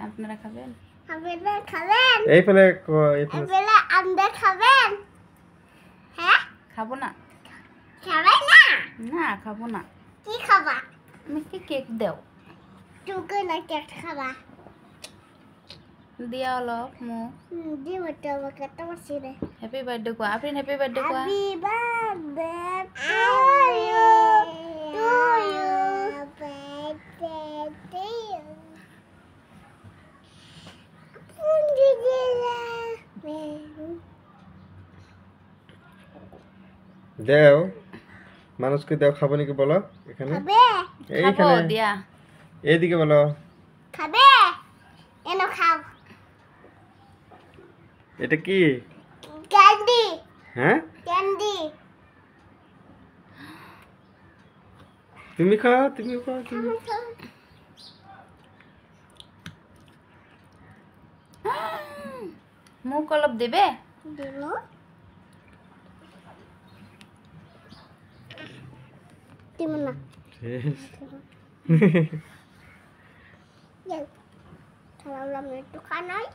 আপনারা খাবেন? এই ফেলে আমরা খাবেন? হ্যাঁ, খাবো না। খাবে না? না, খাবো না। কি খাবা? আমাকে কেক দাও। তুমি না কেক খাবা? দিয়া হলো মু। দিব তো আমাকে তো বসিরে। হ্যাপি বার্থডে কো। আপনি হ্যাপি বার্থডে কো। Happy birthday to you. To you. Birthday to you. দেও মানুষকে দেও, খাবো নাকি বলো? এখানে খাবো দিয়া। এইদিকে বলো। খাবে? এনো খাও। এটা কি? ক্যান্ডি। হ্যাঁ, ক্যান্ডি। তুমি খাও, তুমি খাও, তুমি। মুখ কলপ দেবে? দেব। দিব না। খাওয়ালাম একটু খানাই।